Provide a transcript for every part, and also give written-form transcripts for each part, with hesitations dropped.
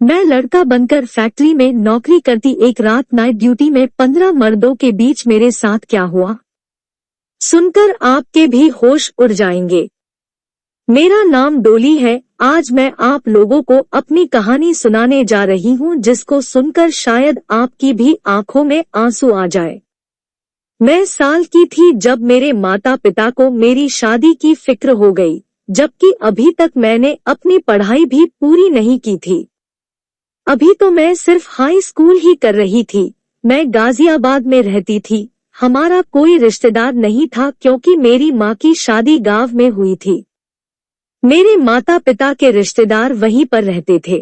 मैं लड़का बनकर फैक्ट्री में नौकरी करती एक रात नाइट ड्यूटी में 15 मर्दों के बीच मेरे साथ क्या हुआ, सुनकर आपके भी होश उड़ जाएंगे। मेरा नाम डोली है। आज मैं आप लोगों को अपनी कहानी सुनाने जा रही हूँ जिसको सुनकर शायद आपकी भी आंखों में आंसू आ जाए। मैं साल की थी जब मेरे माता पिता को मेरी शादी की फिक्र हो गई, जबकि अभी तक मैंने अपनी पढ़ाई भी पूरी नहीं की थी। अभी तो मैं सिर्फ हाई स्कूल ही कर रही थी। मैं गाजियाबाद में रहती थी। हमारा कोई रिश्तेदार नहीं था क्योंकि मेरी माँ की शादी गांव में हुई थी। मेरे माता पिता के रिश्तेदार वहीं पर रहते थे।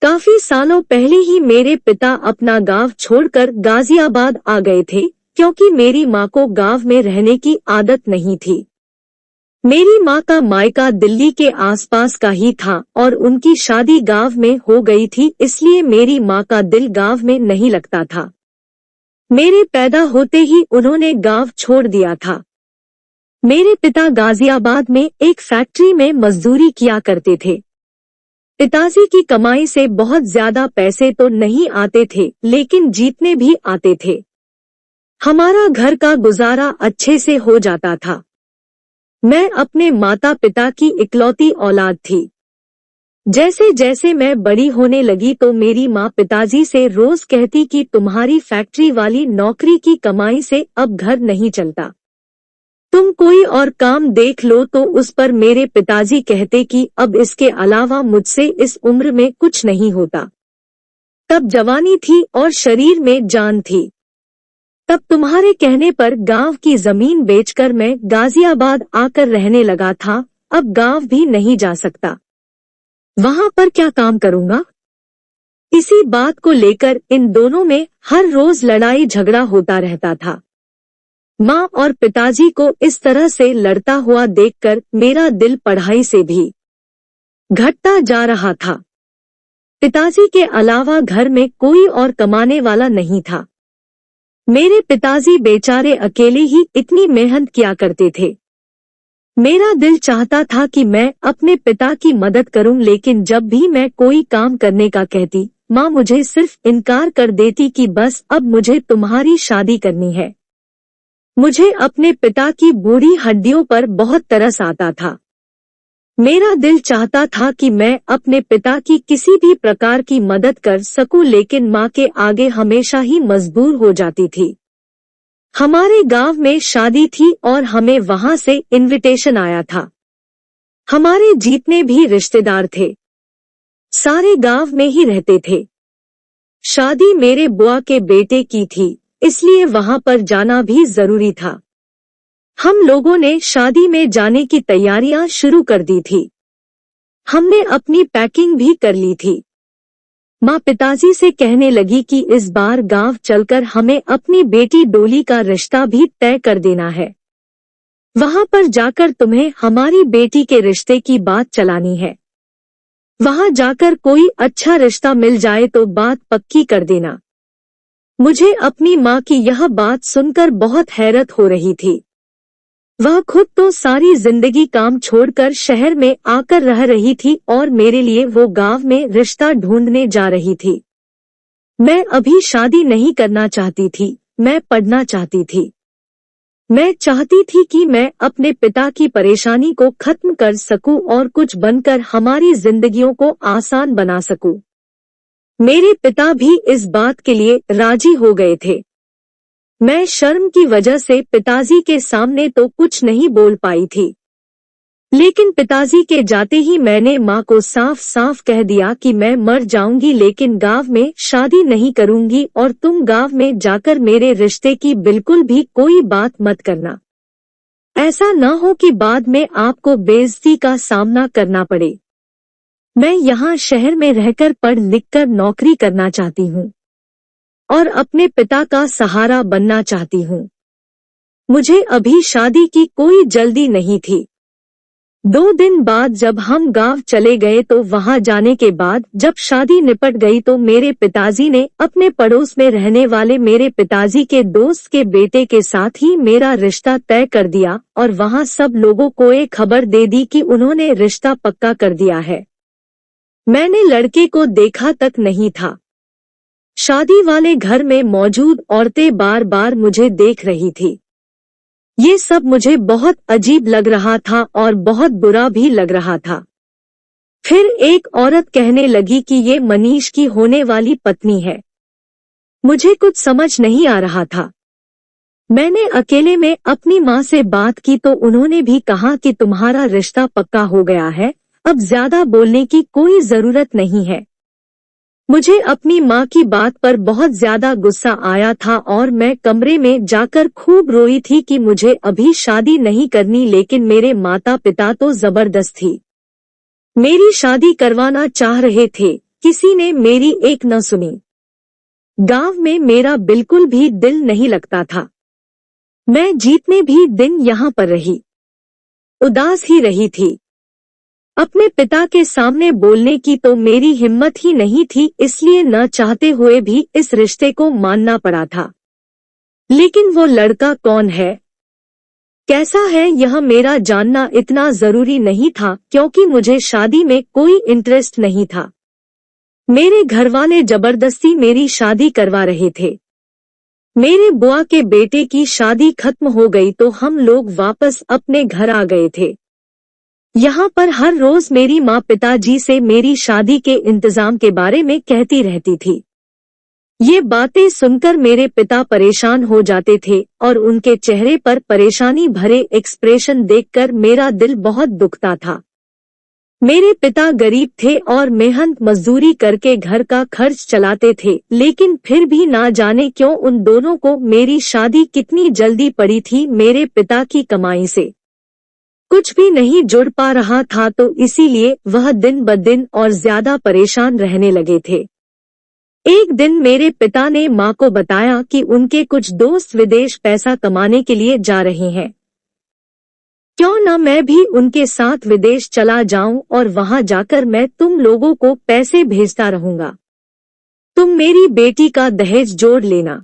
काफी सालों पहले ही मेरे पिता अपना गांव छोड़कर गाजियाबाद आ गए थे क्योंकि मेरी माँ को गांव में रहने की आदत नहीं थी। मेरी माँ का मायका दिल्ली के आसपास का ही था और उनकी शादी गांव में हो गई थी, इसलिए मेरी माँ का दिल गांव में नहीं लगता था। मेरे पैदा होते ही उन्होंने गांव छोड़ दिया था। मेरे पिता गाजियाबाद में एक फैक्ट्री में मजदूरी किया करते थे। पिताजी की कमाई से बहुत ज्यादा पैसे तो नहीं आते थे, लेकिन जीतने भी आते थे। हमारा घर का गुजारा अच्छे से हो जाता था। मैं अपने माता पिता की इकलौती औलाद थी। जैसे जैसे मैं बड़ी होने लगी तो मेरी माँ पिताजी से रोज कहती कि तुम्हारी फैक्ट्री वाली नौकरी की कमाई से अब घर नहीं चलता, तुम कोई और काम देख लो। तो उस पर मेरे पिताजी कहते कि अब इसके अलावा मुझसे इस उम्र में कुछ नहीं होता। तब जवानी थी और शरीर में जान थी। तब तुम्हारे कहने पर गांव की जमीन बेचकर मैं गाजियाबाद आकर रहने लगा था। अब गांव भी नहीं जा सकता, वहां पर क्या काम करूंगा। इसी बात को लेकर इन दोनों में हर रोज लड़ाई झगड़ा होता रहता था। माँ और पिताजी को इस तरह से लड़ता हुआ देखकर मेरा दिल पढ़ाई से भी घटता जा रहा था। पिताजी के अलावा घर में कोई और कमाने वाला नहीं था। मेरे पिताजी बेचारे अकेले ही इतनी मेहनत किया करते थे। मेरा दिल चाहता था कि मैं अपने पिता की मदद करूं, लेकिन जब भी मैं कोई काम करने का कहती, माँ मुझे सिर्फ इनकार कर देती कि बस अब मुझे तुम्हारी शादी करनी है। मुझे अपने पिता की बूढ़ी हड्डियों पर बहुत तरस आता था। मेरा दिल चाहता था कि मैं अपने पिता की किसी भी प्रकार की मदद कर सकूं, लेकिन माँ के आगे हमेशा ही मजबूर हो जाती थी। हमारे गांव में शादी थी और हमें वहां से इनविटेशन आया था। हमारे जितने भी रिश्तेदार थे सारे गांव में ही रहते थे। शादी मेरे बुआ के बेटे की थी, इसलिए वहां पर जाना भी जरूरी था। हम लोगों ने शादी में जाने की तैयारियां शुरू कर दी थी। हमने अपनी पैकिंग भी कर ली थी। माँ पिताजी से कहने लगी कि इस बार गांव चलकर हमें अपनी बेटी डोली का रिश्ता भी तय कर देना है। वहां पर जाकर तुम्हें हमारी बेटी के रिश्ते की बात चलानी है। वहां जाकर कोई अच्छा रिश्ता मिल जाए तो बात पक्की कर देना। मुझे अपनी माँ की यह बात सुनकर बहुत हैरत हो रही थी। वह खुद तो सारी जिंदगी काम छोड़कर शहर में आकर रह रही थी और मेरे लिए वो गांव में रिश्ता ढूंढने जा रही थी। मैं अभी शादी नहीं करना चाहती थी, मैं पढ़ना चाहती थी। मैं चाहती थी कि मैं अपने पिता की परेशानी को खत्म कर सकूं और कुछ बनकर हमारी जिंदगियों को आसान बना सकूं। मेरे पिता भी इस बात के लिए राजी हो गए थे। मैं शर्म की वजह से पिताजी के सामने तो कुछ नहीं बोल पाई थी, लेकिन पिताजी के जाते ही मैंने माँ को साफ साफ कह दिया कि मैं मर जाऊंगी लेकिन गांव में शादी नहीं करूंगी और तुम गांव में जाकर मेरे रिश्ते की बिल्कुल भी कोई बात मत करना। ऐसा न हो कि बाद में आपको बेइज्जती का सामना करना पड़े। मैं यहाँ शहर में रहकर पढ़ लिख कर नौकरी करना चाहती हूँ और अपने पिता का सहारा बनना चाहती हूँ। मुझे अभी शादी की कोई जल्दी नहीं थी। 2 दिन बाद जब हम गांव चले गए तो वहां जाने के बाद जब शादी निपट गई तो मेरे पिताजी ने अपने पड़ोस में रहने वाले मेरे पिताजी के दोस्त के बेटे के साथ ही मेरा रिश्ता तय कर दिया और वहां सब लोगों को एक खबर दे दी कि उन्होंने रिश्ता पक्का कर दिया है। मैंने लड़के को देखा तक नहीं था। शादी वाले घर में मौजूद औरतें बार बार मुझे देख रही थी। ये सब मुझे बहुत अजीब लग रहा था और बहुत बुरा भी लग रहा था। फिर एक औरत कहने लगी कि ये मनीष की होने वाली पत्नी है। मुझे कुछ समझ नहीं आ रहा था। मैंने अकेले में अपनी माँ से बात की तो उन्होंने भी कहा कि तुम्हारा रिश्ता पक्का हो गया है, अब ज्यादा बोलने की कोई जरूरत नहीं है। मुझे अपनी माँ की बात पर बहुत ज्यादा गुस्सा आया था और मैं कमरे में जाकर खूब रोई थी कि मुझे अभी शादी नहीं करनी, लेकिन मेरे माता पिता तो जबरदस्ती मेरी शादी करवाना चाह रहे थे। किसी ने मेरी एक न सुनी। गांव में मेरा बिल्कुल भी दिल नहीं लगता था। मैं जितने भी दिन यहाँ पर रही, उदास ही रही थी। अपने पिता के सामने बोलने की तो मेरी हिम्मत ही नहीं थी, इसलिए न चाहते हुए भी इस रिश्ते को मानना पड़ा था। लेकिन वो लड़का कौन है, कैसा है, यह मेरा जानना इतना जरूरी नहीं था, क्योंकि मुझे शादी में कोई इंटरेस्ट नहीं था। मेरे घरवाले जबरदस्ती मेरी शादी करवा रहे थे। मेरे बुआ के बेटे की शादी खत्म हो गई तो हम लोग वापस अपने घर आ गए थे। यहाँ पर हर रोज मेरी माँ पिताजी से मेरी शादी के इंतजाम के बारे में कहती रहती थी। ये बातें सुनकर मेरे पिता परेशान हो जाते थे और उनके चेहरे पर परेशानी भरे एक्सप्रेशन देखकर मेरा दिल बहुत दुखता था। मेरे पिता गरीब थे और मेहनत मजदूरी करके घर का खर्च चलाते थे, लेकिन फिर भी ना जाने क्यों उन दोनों को मेरी शादी कितनी जल्दी पड़ी थी। मेरे पिता की कमाई से कुछ भी नहीं जुड़ पा रहा था, तो इसीलिए वह दिन ब दिन और ज्यादा परेशान रहने लगे थे। एक दिन मेरे पिता ने माँ को बताया कि उनके कुछ दोस्त विदेश पैसा कमाने के लिए जा रहे हैं। क्यों न मैं भी उनके साथ विदेश चला जाऊं और वहां जाकर मैं तुम लोगों को पैसे भेजता रहूंगा। तुम मेरी बेटी का दहेज जोड़ लेना।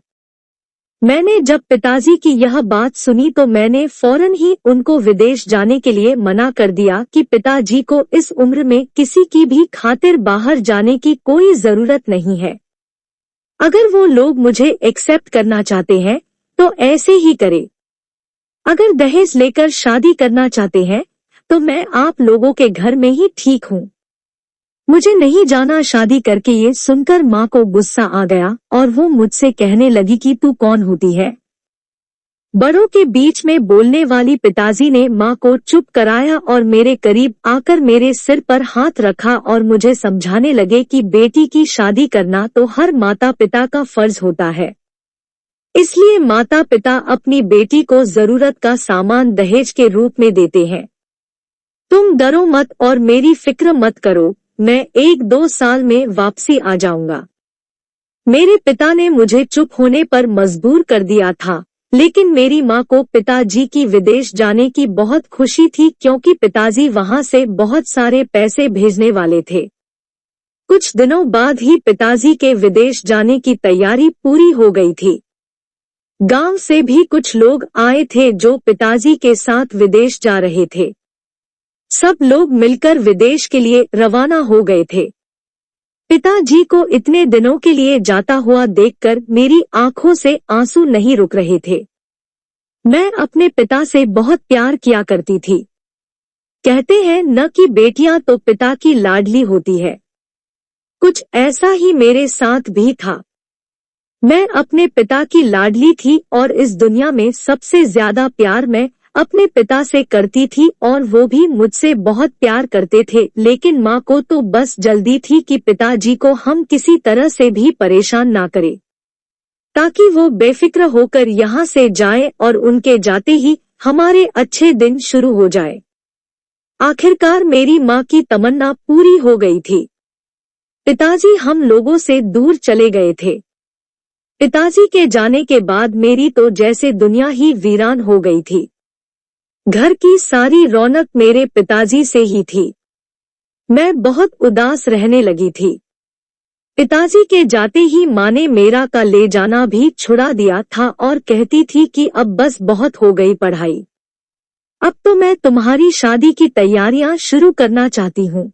मैंने जब पिताजी की यह बात सुनी तो मैंने फौरन ही उनको विदेश जाने के लिए मना कर दिया कि पिताजी को इस उम्र में किसी की भी खातिर बाहर जाने की कोई जरूरत नहीं है। अगर वो लोग मुझे एक्सेप्ट करना चाहते हैं तो ऐसे ही करे। अगर दहेज लेकर शादी करना चाहते हैं तो मैं आप लोगों के घर में ही ठीक हूँ। मुझे नहीं जाना शादी करके। ये सुनकर माँ को गुस्सा आ गया और वो मुझसे कहने लगी कि तू कौन होती है। बड़ों के बीच में बोलने वाली पिताजी ने माँ को चुप कराया और मेरे करीब आकर मेरे सिर पर हाथ रखा और मुझे समझाने लगे कि बेटी की शादी करना तो हर माता पिता का फर्ज होता है, इसलिए माता पिता अपनी बेटी को जरूरत का सामान दहेज के रूप में देते हैं। तुम डरो मत और मेरी फिक्र मत करो, मैं 1-2 साल में वापसी आ जाऊंगा। मेरे पिता ने मुझे चुप होने पर मजबूर कर दिया था, लेकिन मेरी माँ को पिताजी की विदेश जाने की बहुत खुशी थी, क्योंकि पिताजी वहां से बहुत सारे पैसे भेजने वाले थे। कुछ दिनों बाद ही पिताजी के विदेश जाने की तैयारी पूरी हो गई थी। गांव से भी कुछ लोग आए थे जो पिताजी के साथ विदेश जा रहे थे। सब लोग मिलकर विदेश के लिए रवाना हो गए थे। पिताजी को इतने दिनों के लिए जाता हुआ देखकर मेरी आंखों से आंसू नहीं रुक रहे थे। मैं अपने पिता से बहुत प्यार किया करती थी। कहते हैं न कि बेटियां तो पिता की लाडली होती है, कुछ ऐसा ही मेरे साथ भी था। मैं अपने पिता की लाडली थी और इस दुनिया में सबसे ज्यादा प्यार मैं अपने पिता से करती थी और वो भी मुझसे बहुत प्यार करते थे। लेकिन माँ को तो बस जल्दी थी कि पिताजी को हम किसी तरह से भी परेशान ना करें, ताकि वो बेफिक्र होकर यहाँ से जाए और उनके जाते ही हमारे अच्छे दिन शुरू हो जाए। आखिरकार मेरी माँ की तमन्ना पूरी हो गई थी। पिताजी हम लोगों से दूर चले गए थे। पिताजी के जाने के बाद मेरी तो जैसे दुनिया ही वीरान हो गई थी। घर की सारी रौनक मेरे पिताजी से ही थी। मैं बहुत उदास रहने लगी थी। पिताजी के जाते ही माँ ने मेरा का ले जाना भी छुड़ा दिया था और कहती थी कि अब बस बहुत हो गई पढ़ाई, अब तो मैं तुम्हारी शादी की तैयारियां शुरू करना चाहती हूँ।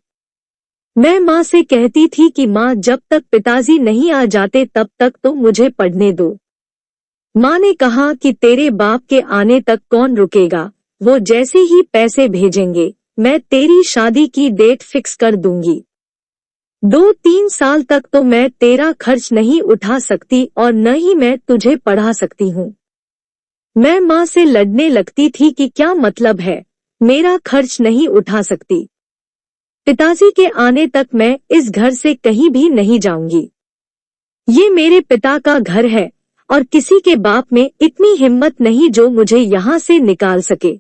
मैं माँ से कहती थी कि माँ, जब तक पिताजी नहीं आ जाते तब तक तो मुझे पढ़ने दो। माँ ने कहा कि तेरे बाप के आने तक कौन रुकेगा, वो जैसे ही पैसे भेजेंगे मैं तेरी शादी की डेट फिक्स कर दूंगी। 2-3 साल तक तो मैं तेरा खर्च नहीं उठा सकती और न ही मैं तुझे पढ़ा सकती हूँ। मैं माँ से लड़ने लगती थी कि क्या मतलब है, मेरा खर्च नहीं उठा सकती। पिताजी के आने तक मैं इस घर से कहीं भी नहीं जाऊंगी। ये मेरे पिता का घर है और किसी के बाप में इतनी हिम्मत नहीं जो मुझे यहाँ से निकाल सके।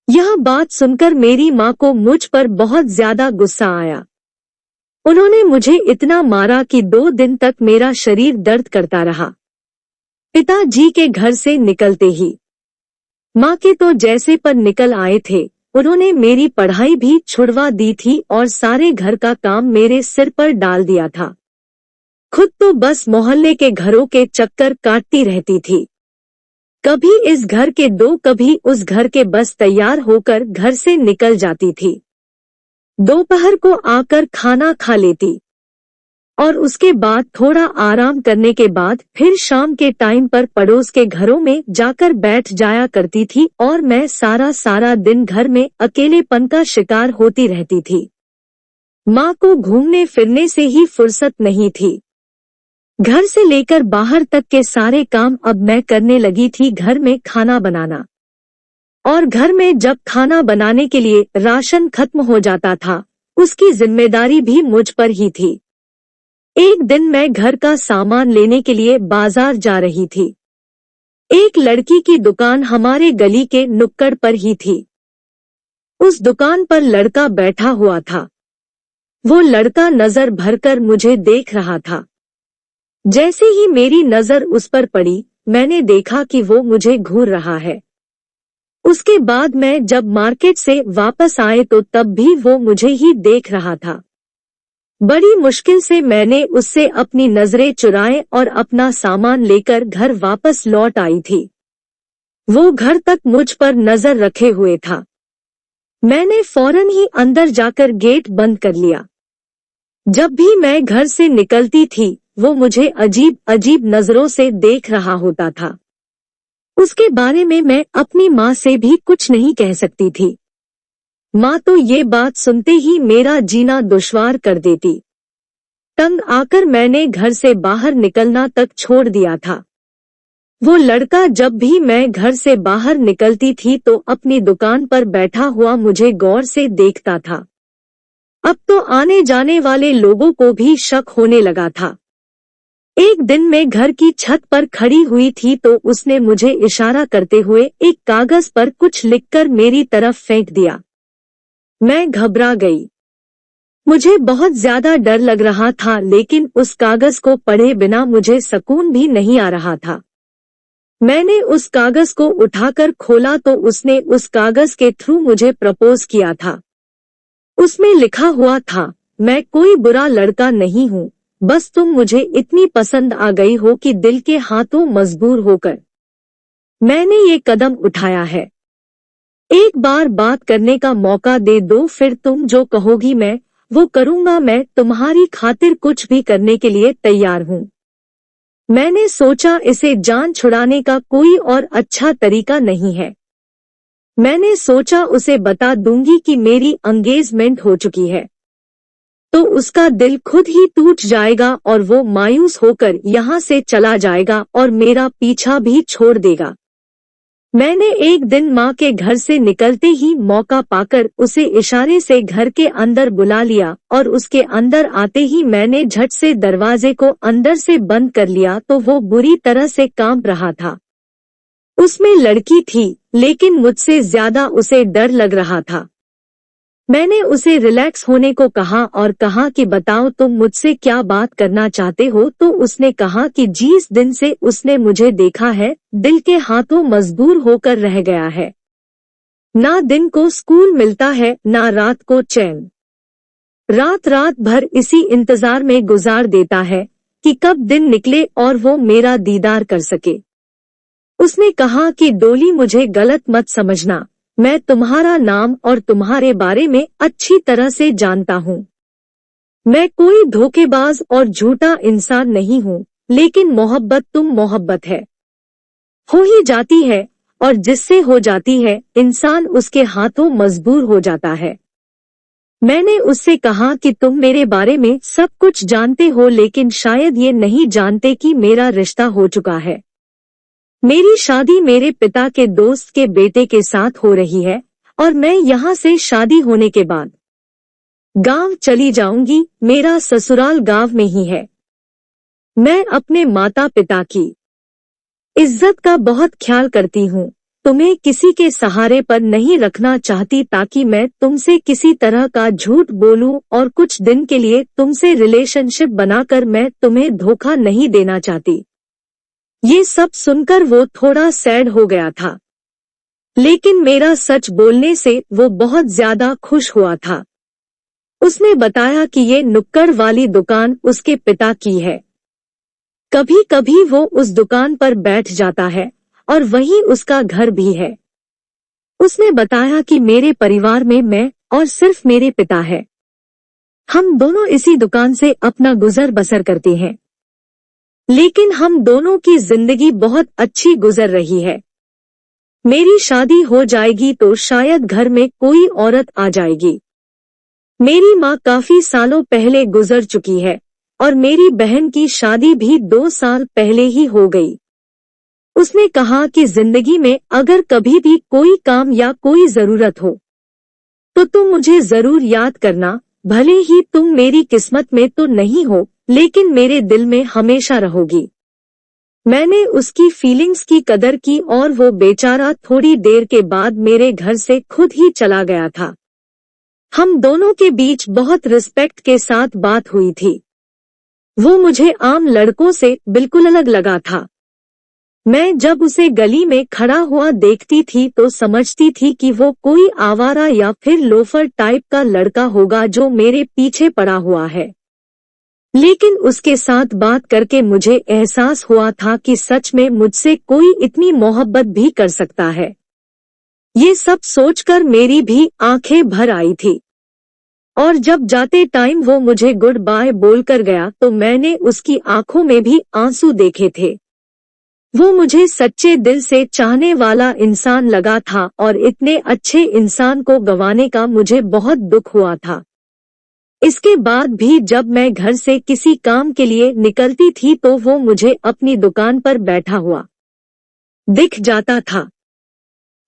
यह बात सुनकर मेरी माँ को मुझ पर बहुत ज्यादा गुस्सा आया। उन्होंने मुझे इतना मारा कि 2 दिन तक मेरा शरीर दर्द करता रहा। पिताजी के घर से निकलते ही माँ के तो जैसे पर निकल आए थे। उन्होंने मेरी पढ़ाई भी छुड़वा दी थी और सारे घर का काम मेरे सिर पर डाल दिया था। खुद तो बस मोहल्ले के घरों के चक्कर काटती रहती थी। कभी इस घर के 2 कभी उस घर के, बस तैयार होकर घर से निकल जाती थी। दोपहर को आकर खाना खा लेती और उसके बाद थोड़ा आराम करने के बाद फिर शाम के टाइम पर पड़ोस के घरों में जाकर बैठ जाया करती थी और मैं सारा दिन घर में अकेलेपन का शिकार होती रहती थी। माँ को घूमने फिरने से ही फुर्सत नहीं थी। घर से लेकर बाहर तक के सारे काम अब मैं करने लगी थी। घर में खाना बनाना और घर में जब खाना बनाने के लिए राशन खत्म हो जाता था उसकी जिम्मेदारी भी मुझ पर ही थी। एक दिन मैं घर का सामान लेने के लिए बाजार जा रही थी। एक लड़की की दुकान हमारे गली के नुक्कड़ पर ही थी। उस दुकान पर लड़का बैठा हुआ था। वो लड़का नजर भरकर मुझे देख रहा था। जैसे ही मेरी नजर उस पर पड़ी मैंने देखा कि वो मुझे घूर रहा है। उसके बाद मैं जब मार्केट से वापस आए तो तब भी वो मुझे ही देख रहा था। बड़ी मुश्किल से मैंने उससे अपनी नजरें चुराए और अपना सामान लेकर घर वापस लौट आई थी। वो घर तक मुझ पर नजर रखे हुए था। मैंने फौरन ही अंदर जाकर गेट बंद कर लिया। जब भी मैं घर से निकलती थी वो मुझे अजीब अजीब नजरों से देख रहा होता था। उसके बारे में मैं अपनी माँ से भी कुछ नहीं कह सकती थी। माँ तो ये बात सुनते ही मेरा जीना दुश्वार कर देती। तंग आकर मैंने घर से बाहर निकलना तक छोड़ दिया था। वो लड़का जब भी मैं घर से बाहर निकलती थी तो अपनी दुकान पर बैठा हुआ मुझे गौर से देखता था। अब तो आने जाने वाले लोगों को भी शक होने लगा था। एक दिन मैं घर की छत पर खड़ी हुई थी तो उसने मुझे इशारा करते हुए एक कागज पर कुछ लिखकर मेरी तरफ फेंक दिया। मैं घबरा गई। मुझे बहुत ज्यादा डर लग रहा था लेकिन उस कागज को पढ़े बिना मुझे सुकून भी नहीं आ रहा था। मैंने उस कागज को उठाकर खोला तो उसने उस कागज के थ्रू मुझे प्रपोज किया था। उसमें लिखा हुआ था, मैं कोई बुरा लड़का नहीं हूँ, बस तुम मुझे इतनी पसंद आ गई हो कि दिल के हाथों मजबूर होकर मैंने ये कदम उठाया है। एक बार बात करने का मौका दे दो, फिर तुम जो कहोगी मैं वो करूँगा। मैं तुम्हारी खातिर कुछ भी करने के लिए तैयार हूँ। मैंने सोचा इसे जान छुड़ाने का कोई और अच्छा तरीका नहीं है। मैंने सोचा उसे बता दूंगी कि मेरी एंगेजमेंट हो चुकी है तो उसका दिल खुद ही टूट जाएगा और वो मायूस होकर यहाँ से चला जाएगा और मेरा पीछा भी छोड़ देगा। मैंने एक दिन माँ के घर से निकलते ही मौका पाकर उसे इशारे से घर के अंदर बुला लिया और उसके अंदर आते ही मैंने झट से दरवाजे को अंदर से बंद कर लिया तो वो बुरी तरह से कांप रहा था। उसमें लड़की थी लेकिन मुझसे ज्यादा उसे डर लग रहा था। मैंने उसे रिलैक्स होने को कहा और कहा कि बताओ तुम मुझसे क्या बात करना चाहते हो। तो उसने कहा कि जिस दिन से उसने मुझे देखा है दिल के हाथों मजबूर होकर रह गया है। ना दिन को स्कूल मिलता है ना रात को चैन। रात रात भर इसी इंतजार में गुजार देता है कि कब दिन निकले और वो मेरा दीदार कर सके। उसने कहा कि डोली मुझे गलत मत समझना, मैं तुम्हारा नाम और तुम्हारे बारे में अच्छी तरह से जानता हूँ। मैं कोई धोखेबाज और झूठा इंसान नहीं हूँ, लेकिन मोहब्बत तुम मोहब्बत है, हो ही जाती है, और जिससे हो जाती है इंसान उसके हाथों मजबूर हो जाता है। मैंने उससे कहा कि तुम मेरे बारे में सब कुछ जानते हो, लेकिन शायद ये नहीं जानते कि मेरा रिश्ता हो चुका है। मेरी शादी मेरे पिता के दोस्त के बेटे के साथ हो रही है, और मैं यहाँ से शादी होने के बाद गांव चली जाऊंगी। मेरा ससुराल गांव में ही है। मैं अपने माता पिता की इज्जत का बहुत ख्याल करती हूँ। तुम्हें किसी के सहारे पर नहीं रखना चाहती, ताकि मैं तुमसे किसी तरह का झूठ बोलूं, और कुछ दिन के लिए तुमसे रिलेशनशिप बनाकर मैं तुम्हें धोखा नहीं देना चाहती। ये सब सुनकर वो थोड़ा सैड हो गया था, लेकिन मेरा सच बोलने से वो बहुत ज्यादा खुश हुआ था। उसने बताया कि ये नुक्कड़ वाली दुकान उसके पिता की है। कभी कभी वो उस दुकान पर बैठ जाता है, और वहीं उसका घर भी है। उसने बताया कि मेरे परिवार में मैं और सिर्फ मेरे पिता है। हम दोनों इसी दुकान से अपना गुजर बसर करते हैं, लेकिन हम दोनों की जिंदगी बहुत अच्छी गुजर रही है। मेरी शादी हो जाएगी तो शायद घर में कोई औरत आ जाएगी। मेरी माँ काफी सालों पहले गुजर चुकी है, और मेरी बहन की शादी भी 2 साल पहले ही हो गई। उसने कहा कि जिंदगी में अगर कभी भी कोई काम या कोई जरूरत हो तो तुम मुझे जरूर याद करना। भले ही तुम मेरी किस्मत में तो नहीं हो, लेकिन मेरे दिल में हमेशा रहोगी। मैंने उसकी फीलिंग्स की कदर की, और वो बेचारा थोड़ी देर के बाद मेरे घर से खुद ही चला गया था। हम दोनों के बीच बहुत रिस्पेक्ट के साथ बात हुई थी। वो मुझे आम लड़कों से बिल्कुल अलग लगा था। मैं जब उसे गली में खड़ा हुआ देखती थी तो समझती थी कि वो कोई आवारा या फिर लोफर टाइप का लड़का होगा जो मेरे पीछे पड़ा हुआ है। लेकिन उसके साथ बात करके मुझे एहसास हुआ था कि सच में मुझसे कोई इतनी मोहब्बत भी कर सकता है। ये सब सोचकर मेरी भी आंखें भर आई थी। और जब जाते टाइम वो मुझे गुड बाय बोलकर गया तो मैंने उसकी आंखों में भी आंसू देखे थे। वो मुझे सच्चे दिल से चाहने वाला इंसान लगा था, और इतने अच्छे इंसान को गंवाने का मुझे बहुत दुख हुआ था। इसके बाद भी जब मैं घर से किसी काम के लिए निकलती थी तो वो मुझे अपनी दुकान पर बैठा हुआ दिख जाता था।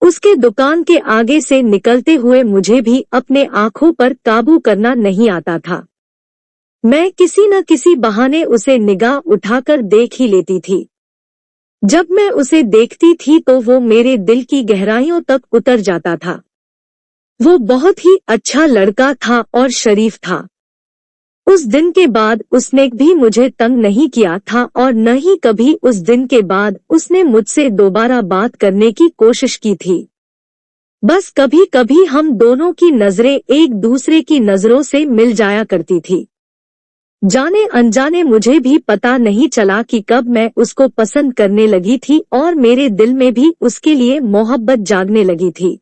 उसके दुकान के आगे से निकलते हुए मुझे भी अपने आंखों पर काबू करना नहीं आता था। मैं किसी न किसी बहाने उसे निगाह उठाकर देख ही लेती थी। जब मैं उसे देखती थी तो वो मेरे दिल की गहराइयों तक उतर जाता था। वो बहुत ही अच्छा लड़का था और शरीफ था। उस दिन के बाद उसने भी मुझे तंग नहीं किया था, और न ही कभी उस दिन के बाद उसने मुझसे दोबारा बात करने की कोशिश की थी। बस कभी कभी हम दोनों की नजरें एक दूसरे की नजरों से मिल जाया करती थी। जाने अनजाने मुझे भी पता नहीं चला कि कब मैं उसको पसंद करने लगी थी, और मेरे दिल में भी उसके लिए मोहब्बत जागने लगी थी।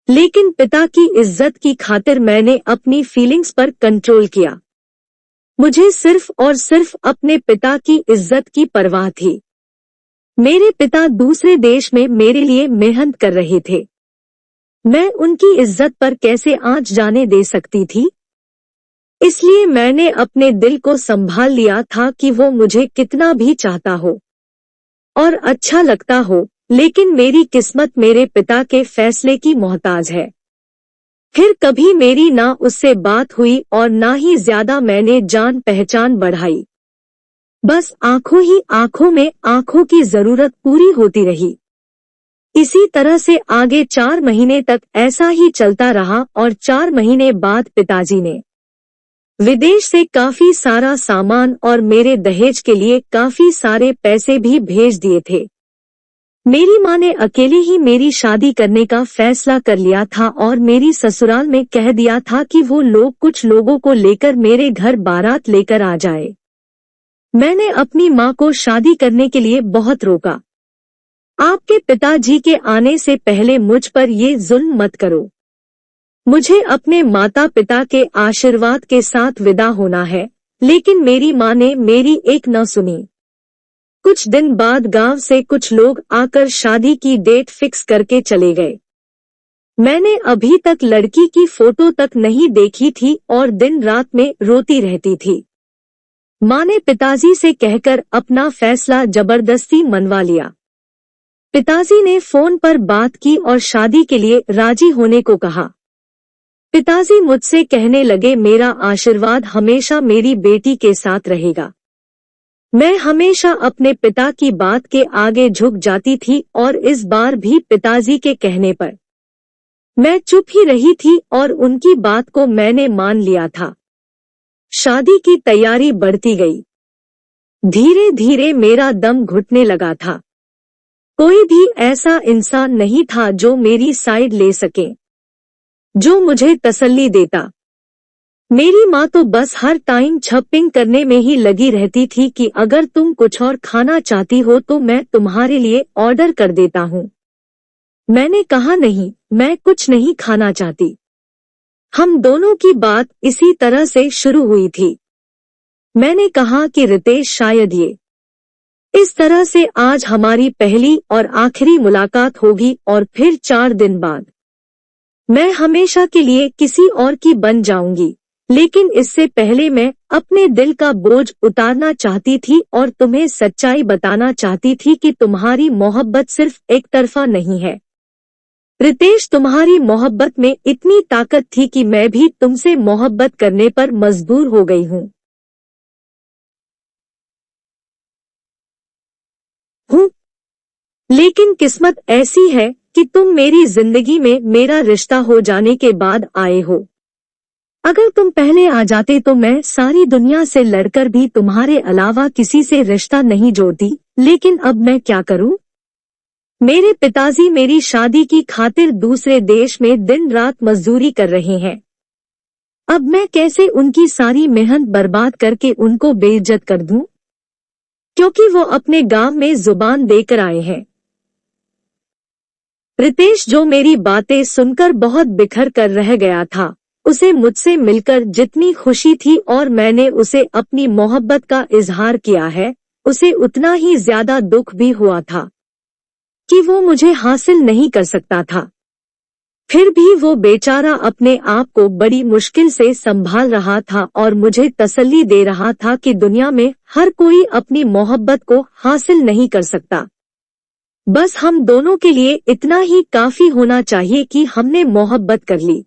लेकिन पिता की इज्जत की खातिर मैंने अपनी फीलिंग्स पर कंट्रोल किया। मुझे सिर्फ और सिर्फ अपने पिता की इज्जत की परवाह थी। मेरे पिता दूसरे देश में मेरे लिए मेहनत कर रहे थे। मैं उनकी इज्जत पर कैसे आंच जाने दे सकती थी? इसलिए मैंने अपने दिल को संभाल लिया था कि वो मुझे कितना भी चाहता हो और अच्छा लगता हो, लेकिन मेरी किस्मत मेरे पिता के फैसले की मोहताज है। फिर कभी मेरी ना उससे बात हुई और ना ही ज्यादा मैंने जान पहचान बढ़ाई। बस आंखों ही आंखों में आंखों की जरूरत पूरी होती रही। इसी तरह से आगे 4 महीने तक ऐसा ही चलता रहा, और 4 महीने बाद पिताजी ने विदेश से काफी सारा सामान और मेरे दहेज के लिए काफी सारे पैसे भी भेज दिए थे। मेरी माँ ने अकेले ही मेरी शादी करने का फैसला कर लिया था, और मेरी ससुराल में कह दिया था कि वो लोग कुछ लोगों को लेकर मेरे घर बारात लेकर आ जाए। मैंने अपनी माँ को शादी करने के लिए बहुत रोका। आपके पिताजी के आने से पहले मुझ पर ये जुल्म मत करो। मुझे अपने माता पिता के आशीर्वाद के साथ विदा होना है, लेकिन मेरी माँ ने मेरी एक न सुनी। कुछ दिन बाद गांव से कुछ लोग आकर शादी की डेट फिक्स करके चले गए। मैंने अभी तक लड़की की फोटो तक नहीं देखी थी और दिन रात में रोती रहती थी। माँ ने पिताजी से कहकर अपना फैसला जबरदस्ती मनवा लिया। पिताजी ने फोन पर बात की और शादी के लिए राजी होने को कहा। पिताजी मुझसे कहने लगे, मेरा आशीर्वाद हमेशा मेरी बेटी के साथ रहेगा। मैं हमेशा अपने पिता की बात के आगे झुक जाती थी और इस बार भी पिताजी के कहने पर मैं चुप ही रही थी और उनकी बात को मैंने मान लिया था। शादी की तैयारी बढ़ती गई। धीरे धीरे मेरा दम घुटने लगा था। कोई भी ऐसा इंसान नहीं था जो मेरी साइड ले सके, जो मुझे तसल्ली देता। मेरी माँ तो बस हर टाइम शॉपिंग करने में ही लगी रहती थी कि अगर तुम कुछ और खाना चाहती हो तो मैं तुम्हारे लिए ऑर्डर कर देता हूँ। मैंने कहा, नहीं, मैं कुछ नहीं खाना चाहती। हम दोनों की बात इसी तरह से शुरू हुई थी। मैंने कहा कि रितेश, शायद ये इस तरह से आज हमारी पहली और आखिरी मुलाकात होगी और फिर 4 दिन बाद मैं हमेशा के लिए किसी और की बन जाऊंगी। लेकिन इससे पहले मैं अपने दिल का बोझ उतारना चाहती थी और तुम्हें सच्चाई बताना चाहती थी कि तुम्हारी मोहब्बत सिर्फ एक तरफा नहीं है। रितेश, तुम्हारी मोहब्बत में इतनी ताकत थी कि मैं भी तुमसे मोहब्बत करने पर मजबूर हो गई हूँ। लेकिन किस्मत ऐसी है कि तुम मेरी जिंदगी में मेरा रिश्ता हो जाने के बाद आए हो। अगर तुम पहले आ जाते तो मैं सारी दुनिया से लड़कर भी तुम्हारे अलावा किसी से रिश्ता नहीं जोड़ती। लेकिन अब मैं क्या करूं? मेरे पिताजी मेरी शादी की खातिर दूसरे देश में दिन रात मजदूरी कर रहे हैं। अब मैं कैसे उनकी सारी मेहनत बर्बाद करके उनको बेइज्जत कर दूं? क्योंकि वो अपने गांव में जुबान देकर आए हैं। रितेश, जो मेरी बातें सुनकर बहुत बिखर कर रह गया था, उसे मुझसे मिलकर जितनी खुशी थी और मैंने उसे अपनी मोहब्बत का इजहार किया है, उसे उतना ही ज्यादा दुख भी हुआ था कि वो मुझे हासिल नहीं कर सकता था। फिर भी वो बेचारा अपने आप को बड़ी मुश्किल से संभाल रहा था और मुझे तसल्ली दे रहा था कि दुनिया में हर कोई अपनी मोहब्बत को हासिल नहीं कर सकता। बस हम दोनों के लिए इतना ही काफी होना चाहिए कि हमने मोहब्बत कर ली।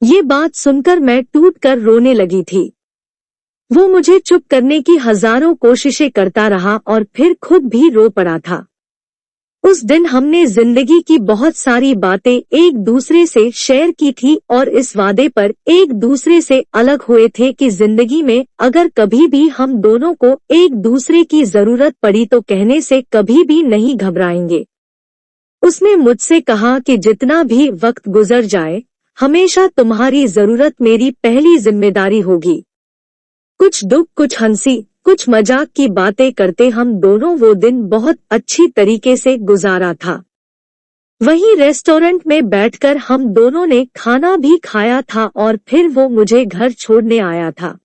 ये बात सुनकर मैं टूट कर रोने लगी थी। वो मुझे चुप करने की हजारों कोशिशें करता रहा और फिर खुद भी रो पड़ा था। उस दिन हमने जिंदगी की बहुत सारी बातें एक दूसरे से शेयर की थी और इस वादे पर एक दूसरे से अलग हुए थे कि जिंदगी में अगर कभी भी हम दोनों को एक दूसरे की जरूरत पड़ी तो कहने से कभी भी नहीं घबराएंगे। उसने मुझसे कहा कि जितना भी वक्त गुजर जाए, हमेशा तुम्हारी जरूरत मेरी पहली जिम्मेदारी होगी। कुछ दुख, कुछ हंसी, कुछ मजाक की बातें करते हम दोनों वो दिन बहुत अच्छी तरीके से गुजारा था। वहीं रेस्टोरेंट में बैठकर हम दोनों ने खाना भी खाया था और फिर वो मुझे घर छोड़ने आया था।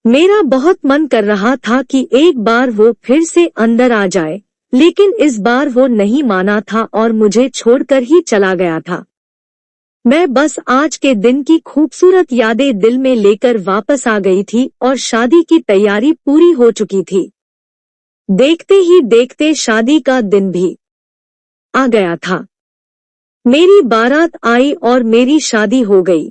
मेरा बहुत मन कर रहा था कि एक बार वो फिर से अंदर आ जाए, लेकिन इस बार वो नहीं माना था और मुझे छोड़कर ही चला गया था। मैं बस आज के दिन की खूबसूरत यादें दिल में लेकर वापस आ गई थी और शादी की तैयारी पूरी हो चुकी थी। देखते ही देखते शादी का दिन भी आ गया था। मेरी बारात आई और मेरी शादी हो गई।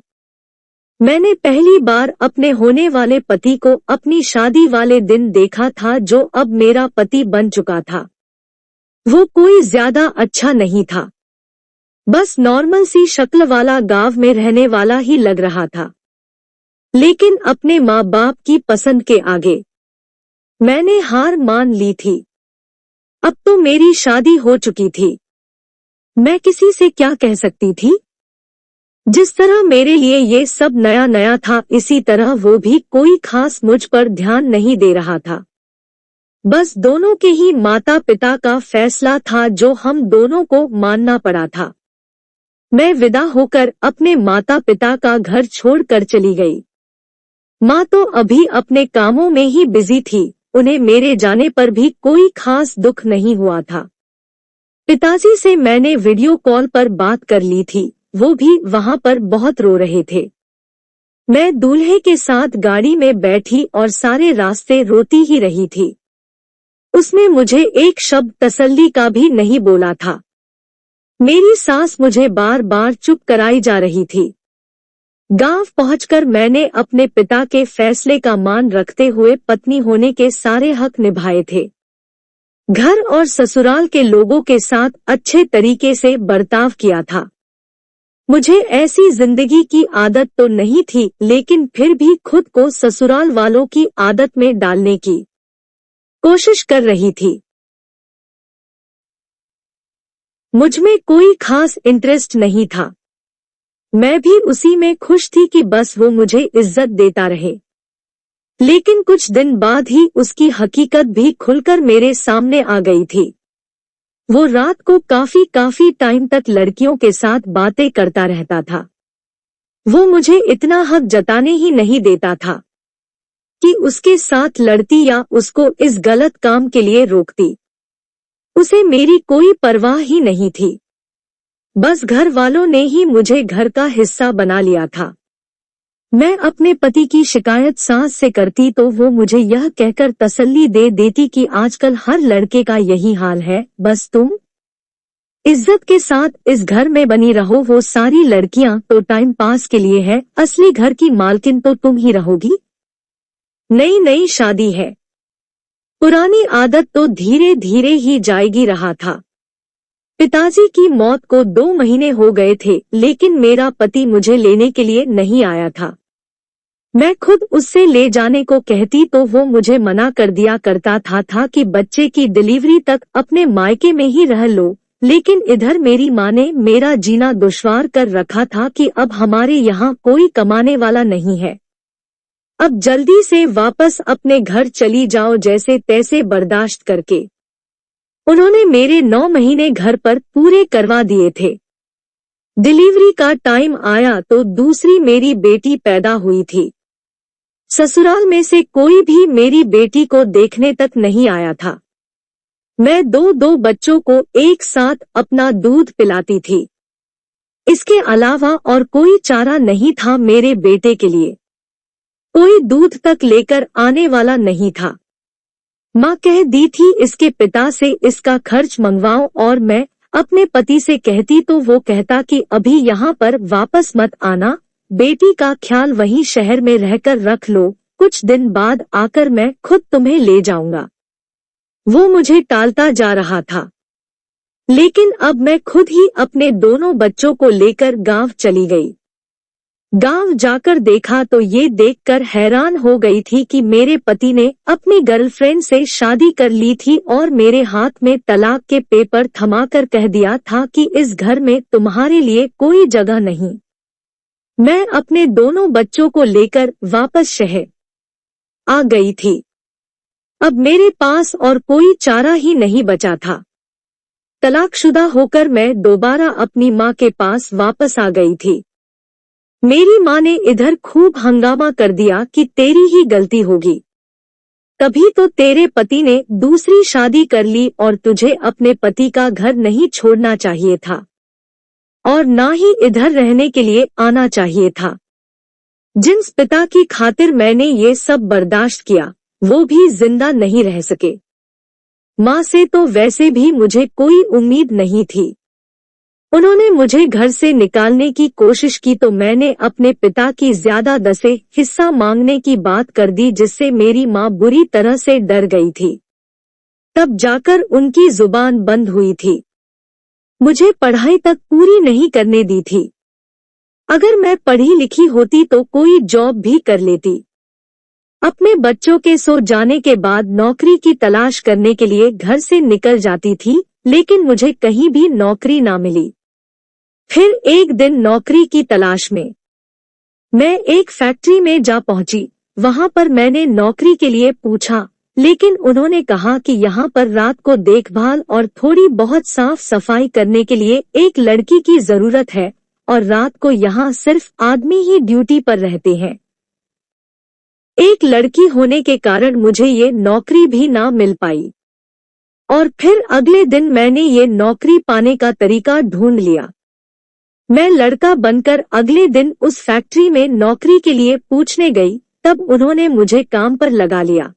मैंने पहली बार अपने होने वाले पति को अपनी शादी वाले दिन देखा था, जो अब मेरा पति बन चुका था। वो कोई ज्यादा अच्छा नहीं था, बस नॉर्मल सी शक्ल वाला गांव में रहने वाला ही लग रहा था। लेकिन अपने माँ बाप की पसंद के आगे मैंने हार मान ली थी। अब तो मेरी शादी हो चुकी थी। मैं किसी से क्या कह सकती थी? जिस तरह मेरे लिए ये सब नया नया था, इसी तरह वो भी कोई खास मुझ पर ध्यान नहीं दे रहा था। बस दोनों के ही माता पिता का फैसला था जो हम दोनों को मानना पड़ा था। मैं विदा होकर अपने माता पिता का घर छोड़कर चली गई। माँ तो अभी अपने कामों में ही बिजी थी, उन्हें मेरे जाने पर भी कोई खास दुख नहीं हुआ था। पिताजी से मैंने वीडियो कॉल पर बात कर ली थी, वो भी वहां पर बहुत रो रहे थे। मैं दूल्हे के साथ गाड़ी में बैठी और सारे रास्ते रोती ही रही थी। उसने मुझे एक शब्द तसल्ली का भी नहीं बोला था। मेरी सास मुझे बार बार चुप कराई जा रही थी। गांव पहुंचकर मैंने अपने पिता के फैसले का मान रखते हुए पत्नी होने के सारे हक निभाए थे। घर और ससुराल के लोगों के साथ अच्छे तरीके से बर्ताव किया था। मुझे ऐसी जिंदगी की आदत तो नहीं थी, लेकिन फिर भी खुद को ससुराल वालों की आदत में डालने की कोशिश कर रही थी। मुझमें कोई खास इंटरेस्ट नहीं था। मैं भी उसी में खुश थी कि बस वो मुझे इज्जत देता रहे। लेकिन कुछ दिन बाद ही उसकी हकीकत भी खुलकर मेरे सामने आ गई थी। वो रात को काफी टाइम तक लड़कियों के साथ बातें करता रहता था। वो मुझे इतना हक जताने ही नहीं देता था कि उसके साथ लड़ती या उसको इस गलत काम के लिए रोकती। उसे मेरी कोई परवाह ही नहीं थी। बस घर वालों ने ही मुझे घर का हिस्सा बना लिया था। मैं अपने पति की शिकायत सास से करती तो वो मुझे यह कहकर तसल्ली दे देती कि आजकल हर लड़के का यही हाल है, बस तुम इज्जत के साथ इस घर में बनी रहो। वो सारी लड़कियां तो टाइम पास के लिए है, असली घर की मालकिन तो तुम ही रहोगी। नई नई शादी है, पुरानी आदत तो धीरे धीरे ही जाएगी रहा था। पिताजी की मौत को 2 महीने हो गए थे, लेकिन मेरा पति मुझे लेने के लिए नहीं आया था। मैं खुद उससे ले जाने को कहती तो वो मुझे मना कर दिया करता था कि बच्चे की डिलीवरी तक अपने मायके में ही रह लो। लेकिन इधर मेरी माँ ने मेरा जीना दुश्वार कर रखा था कि अब हमारे यहाँ कोई कमाने वाला नहीं है, अब जल्दी से वापस अपने घर चली जाओ जैसे तैसे बर्दाश्त करके। उन्होंने मेरे 9 महीने घर पर पूरे करवा दिए थे। डिलीवरी का टाइम आया तो दूसरी मेरी बेटी पैदा हुई थी। ससुराल में से कोई भी मेरी बेटी को देखने तक नहीं आया था। मैं 2 बच्चों को एक साथ अपना दूध पिलाती थी। इसके अलावा और कोई चारा नहीं था मेरे बेटे के लिए। कोई दूध तक लेकर आने वाला नहीं था। माँ कह दी थी इसके पिता से इसका खर्च मंगवाओ, और मैं अपने पति से कहती तो वो कहता कि अभी यहाँ पर वापस मत आना, बेटी का ख्याल वहीं शहर में रहकर रख लो, कुछ दिन बाद आकर मैं खुद तुम्हें ले जाऊंगा। वो मुझे टालता जा रहा था। लेकिन अब मैं खुद ही अपने दोनों बच्चों को लेकर गांव चली गई। गांव जाकर देखा तो ये देखकर हैरान हो गई थी कि मेरे पति ने अपनी गर्लफ्रेंड से शादी कर ली थी और मेरे हाथ में तलाक के पेपर थमाकर कह दिया था कि इस घर में तुम्हारे लिए कोई जगह नहीं। मैं अपने दोनों बच्चों को लेकर वापस शहर आ गई थी। अब मेरे पास और कोई चारा ही नहीं बचा था। तलाकशुदा होकर मैं दोबारा अपनी माँ के पास वापस आ गई थी। मेरी माँ ने इधर खूब हंगामा कर दिया कि तेरी ही गलती होगी, तभी तो तेरे पति ने दूसरी शादी कर ली और तुझे अपने पति का घर नहीं छोड़ना चाहिए था और ना ही इधर रहने के लिए आना चाहिए था। जिस पिता की खातिर मैंने ये सब बर्दाश्त किया वो भी जिंदा नहीं रह सके। माँ से तो वैसे भी मुझे कोई उम्मीद नहीं थी। उन्होंने मुझे घर से निकालने की कोशिश की तो मैंने अपने पिता की ज्यादा दसे हिस्सा मांगने की बात कर दी, जिससे मेरी माँ बुरी तरह से डर गई थी। तब जाकर उनकी जुबान बंद हुई थी। मुझे पढ़ाई तक पूरी नहीं करने दी थी। अगर मैं पढ़ी लिखी होती तो कोई जॉब भी कर लेती। अपने बच्चों के सो जाने के बाद नौकरी की तलाश करने के लिए घर से निकल जाती थी, लेकिन मुझे कहीं भी नौकरी ना मिली। फिर एक दिन नौकरी की तलाश में मैं एक फैक्ट्री में जा पहुंची। वहां पर मैंने नौकरी के लिए पूछा, लेकिन उन्होंने कहा कि यहाँ पर रात को देखभाल और थोड़ी बहुत साफ सफाई करने के लिए एक लड़की की जरूरत है, और रात को यहाँ सिर्फ आदमी ही ड्यूटी पर रहते हैं। एक लड़की होने के कारण मुझे ये नौकरी भी ना मिल पाई और फिर अगले दिन मैंने ये नौकरी पाने का तरीका ढूंढ लिया। मैं लड़का बनकर अगले दिन उस फैक्ट्री में नौकरी के लिए पूछने गई, तब उन्होंने मुझे काम पर लगा लिया।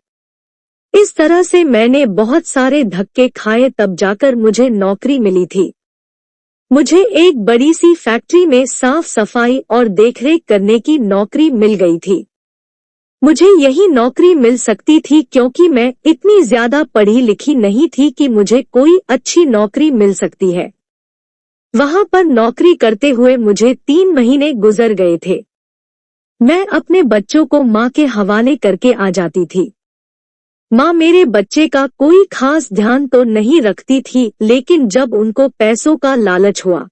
इस तरह से मैंने बहुत सारे धक्के खाए, तब जाकर मुझे नौकरी मिली थी। मुझे एक बड़ी सी फैक्ट्री में साफ सफाई और देखरेख करने की नौकरी मिल गई थी। मुझे यही नौकरी मिल सकती थी क्योंकि मैं इतनी ज्यादा पढ़ी लिखी नहीं थी कि मुझे कोई अच्छी नौकरी मिल सकती है। वहां पर नौकरी करते हुए मुझे 3 महीने गुजर गए थे। मैं अपने बच्चों को माँ के हवाले करके आ जाती थी। माँ मेरे बच्चे का कोई खास ध्यान तो नहीं रखती थी, लेकिन जब उनको पैसों का लालच हुआ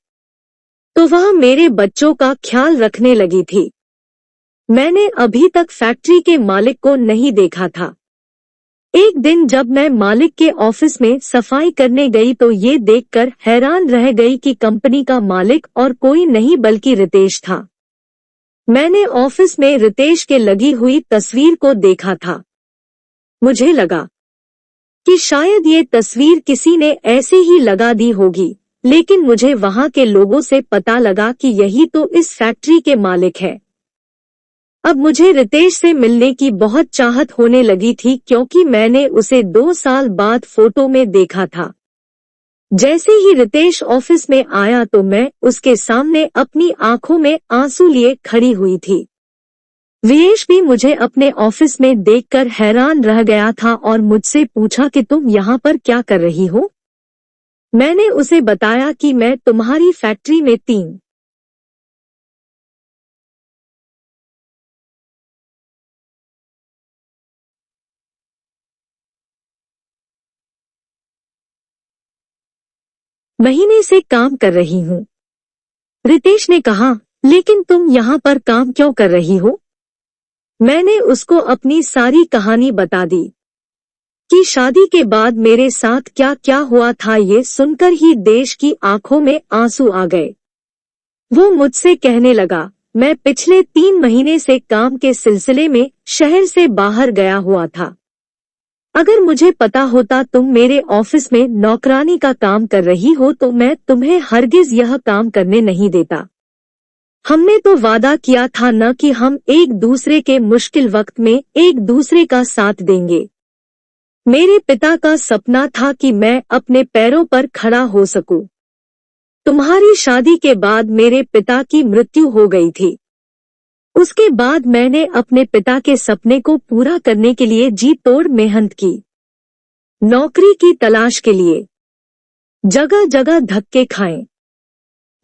तो वह मेरे बच्चों का ख्याल रखने लगी थी। मैंने अभी तक फैक्ट्री के मालिक को नहीं देखा था। एक दिन जब मैं मालिक के ऑफिस में सफाई करने गई तो ये देखकर हैरान रह गई कि कंपनी का मालिक और कोई नहीं बल्कि रितेश था। मैंने ऑफिस में रितेश के लगी हुई तस्वीर को देखा था। मुझे लगा कि शायद ये तस्वीर किसी ने ऐसे ही लगा दी होगी, लेकिन मुझे वहां के लोगों से पता लगा कि यही तो इस फैक्ट्री के मालिक है। अब मुझे रितेश से मिलने की बहुत चाहत होने लगी थी क्योंकि मैंने उसे 2 साल बाद फोटो में देखा था। जैसे ही रितेश ऑफिस में आया तो मैं उसके सामने अपनी आंखों में आंसू लिए खड़ी हुई थी। वियेश भी मुझे अपने ऑफिस में देखकर हैरान रह गया था और मुझसे पूछा कि तुम यहाँ पर क्या कर रही हो। मैंने उसे बताया कि मैं तुम्हारी फैक्ट्री में 3 महीने से काम कर रही हूँ। रितेश ने कहा, लेकिन तुम यहाँ पर काम क्यों कर रही हो? मैंने उसको अपनी सारी कहानी बता दी कि शादी के बाद मेरे साथ क्या क्या हुआ था। ये सुनकर ही देश की आंखों में आंसू आ गए। वो मुझसे कहने लगा, मैं पिछले 3 महीने से काम के सिलसिले में शहर से बाहर गया हुआ था। अगर मुझे पता होता तुम मेरे ऑफिस में नौकरानी का काम कर रही हो तो मैं तुम्हें हरगिज यह काम करने नहीं देता। हमने तो वादा किया था न कि हम एक दूसरे के मुश्किल वक्त में एक दूसरे का साथ देंगे। मेरे पिता का सपना था कि मैं अपने पैरों पर खड़ा हो सकूं। तुम्हारी शादी के बाद मेरे पिता की मृत्यु हो गई थी। उसके बाद मैंने अपने पिता के सपने को पूरा करने के लिए जी तोड़ मेहनत की। नौकरी की तलाश के लिए जगह जगह धक्के खाए।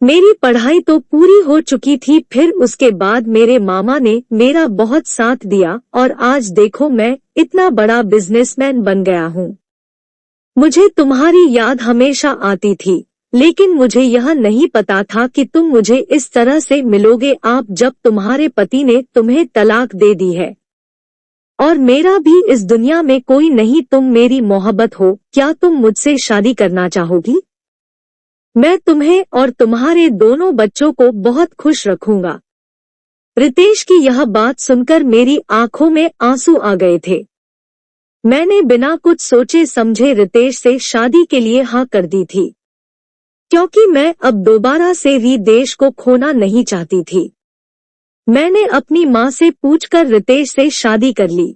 मेरी पढ़ाई तो पूरी हो चुकी थी, फिर उसके बाद मेरे मामा ने मेरा बहुत साथ दिया और आज देखो मैं इतना बड़ा बिजनेसमैन बन गया हूँ। मुझे तुम्हारी याद हमेशा आती थी, लेकिन मुझे यह नहीं पता था कि तुम मुझे इस तरह से मिलोगे आप जब तुम्हारे पति ने तुम्हें तलाक दे दी है और मेरा भी इस दुनिया में कोई नहीं। तुम मेरी मोहब्बत हो, क्या तुम मुझसे शादी करना चाहोगी? मैं तुम्हें और तुम्हारे दोनों बच्चों को बहुत खुश रखूंगा। रितेश की यह बात सुनकर मेरी आंखों में आंसू आ गए थे। मैंने बिना कुछ सोचे समझे रितेश से शादी के लिए हाँ कर दी थी, क्योंकि मैं अब दोबारा से रितेश को खोना नहीं चाहती थी। मैंने अपनी माँ से पूछकर रितेश से शादी कर ली।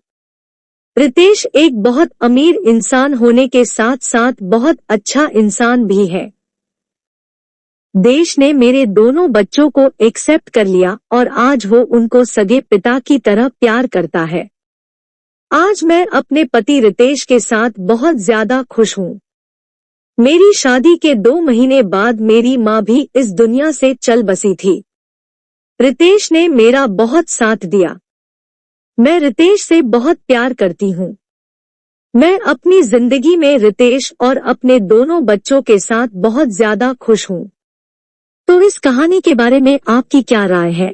रितेश एक बहुत अमीर इंसान होने के साथ साथ बहुत अच्छा इंसान भी है। देश ने मेरे दोनों बच्चों को एक्सेप्ट कर लिया और आज वो उनको सगे पिता की तरह प्यार करता है। आज मैं अपने पति रितेश के साथ बहुत ज्यादा खुश हूँ। मेरी शादी के 2 महीने बाद मेरी माँ भी इस दुनिया से चल बसी थी। रितेश ने मेरा बहुत साथ दिया। मैं रितेश से बहुत प्यार करती हूँ। मैं अपनी जिंदगी में रितेश और अपने दोनों बच्चों के साथ बहुत ज्यादा खुश हूँ। तो इस कहानी के बारे में आपकी क्या राय है?